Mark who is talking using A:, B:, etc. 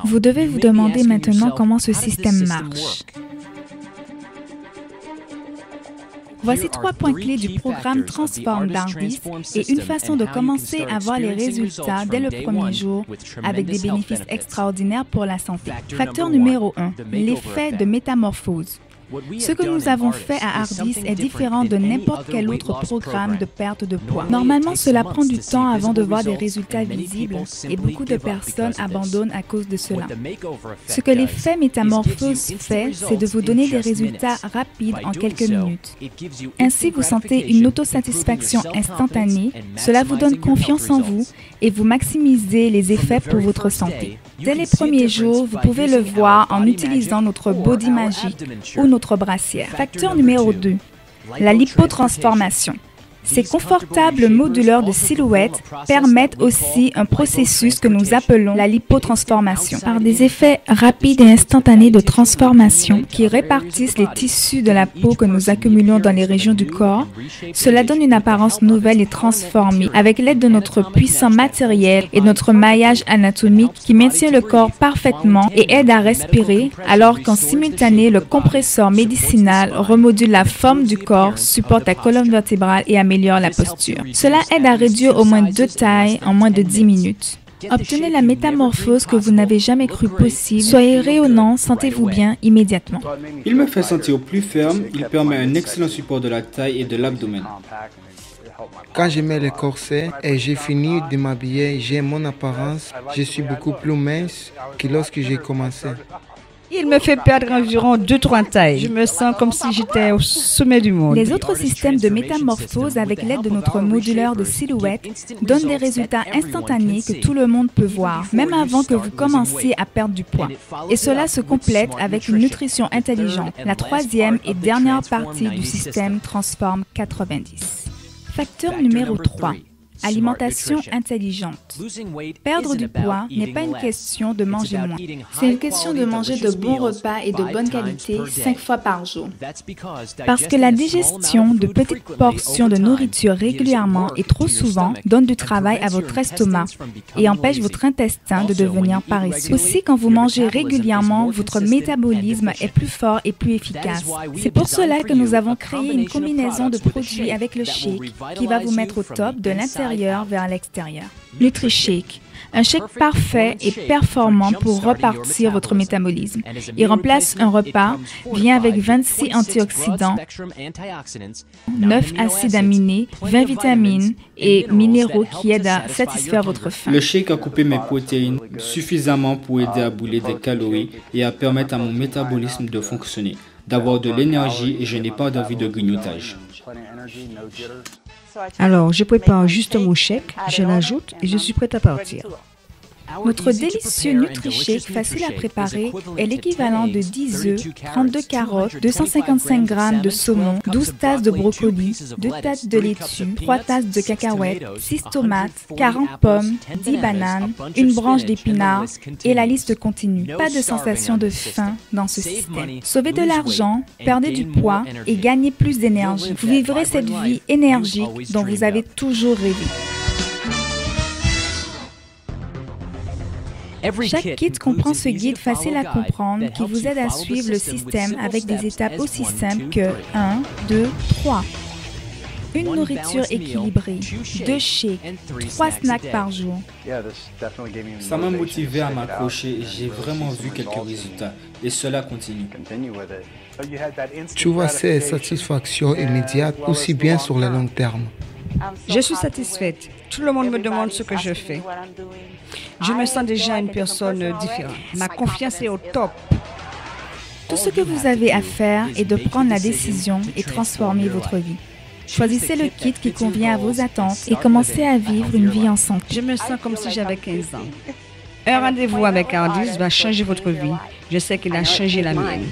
A: Vous devez vous demander maintenant comment ce système marche. Voici 3 points clés du programme Transform d'Hardis et une façon de commencer à voir les résultats dès le premier jour avec des bénéfices extraordinaires pour la santé. Facteur numéro 1, l'effet de métamorphose. Ce que nous avons fait à Hardis est différent de n'importe quel autre programme de perte de poids. Normalement, cela prend du temps avant de voir des résultats visibles et beaucoup de personnes abandonnent à cause de cela. Ce que l'effet métamorphose fait, c'est de vous donner des résultats rapides en quelques minutes. Ainsi, vous sentez une autosatisfaction instantanée, cela vous donne confiance en vous et vous maximisez les effets pour votre santé. Dès les premiers jours, vous pouvez le voir en utilisant notre Body Magic ou notre brassière. Facteur numéro 2, la lipotransformation. Ces confortables moduleurs de silhouette permettent aussi un processus que nous appelons la lipotransformation. Par des effets rapides et instantanés de transformation qui répartissent les tissus de la peau que nous accumulons dans les régions du corps, cela donne une apparence nouvelle et transformée avec l'aide de notre puissant matériel et notre maillage anatomique qui maintient le corps parfaitement et aide à respirer, alors qu'en simultané, le compresseur médicinal remodule la forme du corps, supporte la colonne vertébrale et améliore la posture. Cela aide à réduire au moins 2 tailles en moins de 10 minutes. Obtenez la métamorphose que vous n'avez jamais cru possible. Soyez rayonnant, sentez-vous bien immédiatement.
B: Il me fait sentir plus ferme, il permet un excellent support de la taille et de l'abdomen.
C: Quand je mets le corset et j'ai fini de m'habiller, j'ai mon apparence, je suis beaucoup plus mince que lorsque j'ai commencé.
D: Il me fait perdre environ 2-3 tailles. Je me sens comme si j'étais au sommet du monde.
A: Les autres systèmes de métamorphose avec l'aide de notre moduleur de silhouette donnent des résultats instantanés que tout le monde peut voir, même avant que vous commenciez à perdre du poids. Et cela se complète avec une nutrition intelligente, la troisième et dernière partie du système Transform 90. Facteur numéro 3. Alimentation intelligente. Perdre du poids n'est pas une question de manger moins. C'est une question de manger de bons repas et de bonne qualité 5 fois par jour. Parce que la digestion de petites portions de nourriture régulièrement et trop souvent donne du travail à votre estomac et empêche votre intestin de devenir paresseux. Aussi, quand vous mangez régulièrement, votre métabolisme est plus fort et plus efficace. C'est pour cela que nous avons créé une combinaison de produits avec le shake qui va vous mettre au top de l'intérieur vers l'extérieur. NutriShake, un shake parfait et performant pour repartir votre métabolisme. Il remplace un repas, vient avec 26 antioxydants, 9 acides aminés, 20 vitamines et minéraux qui aident à satisfaire votre faim.
B: Le shake a coupé mes protéines suffisamment pour aider à brûler des calories et à permettre à mon métabolisme de fonctionner, d'avoir de l'énergie et je n'ai pas d'envie de grignotage.
D: Alors, je prépare juste mon shake, je l'ajoute et je suis prête à partir.
A: Notre délicieux NutriShake facile à préparer est l'équivalent de 10 œufs, 32 carottes, 255 g de saumon, 12 tasses de brocoli, 2 tasses de laitue, 3 tasses de cacahuètes, 6 tomates, 40 pommes, 10 bananes, une branche d'épinards et la liste continue. Pas de sensation de faim dans ce système. Sauvez de l'argent, perdez du poids et gagnez plus d'énergie. Vous vivrez cette vie énergique dont vous avez toujours rêvé. Chaque kit comprend ce guide facile à comprendre qui vous aide à suivre le système avec des étapes aussi simples que 1, 2, 3. Une nourriture équilibrée, 2 shakes, 3 snacks par jour.
B: Ça m'a motivé à m'accrocher et j'ai vraiment vu quelques résultats. Et cela continue.
C: Tu vois ces satisfactions immédiates aussi bien sur le long terme.
D: Je suis satisfaite. Tout le monde me demande ce que je fais. Je me sens déjà une personne différente. Ma confiance est au top.
A: Tout ce que vous avez à faire est de prendre la décision et transformer votre vie. Choisissez le kit qui convient à vos attentes et commencez à vivre une vie en santé.
D: Je me sens comme si j'avais 15 ans. Un rendez-vous avec Hardis va changer votre vie. Je sais qu'il a changé la mienne.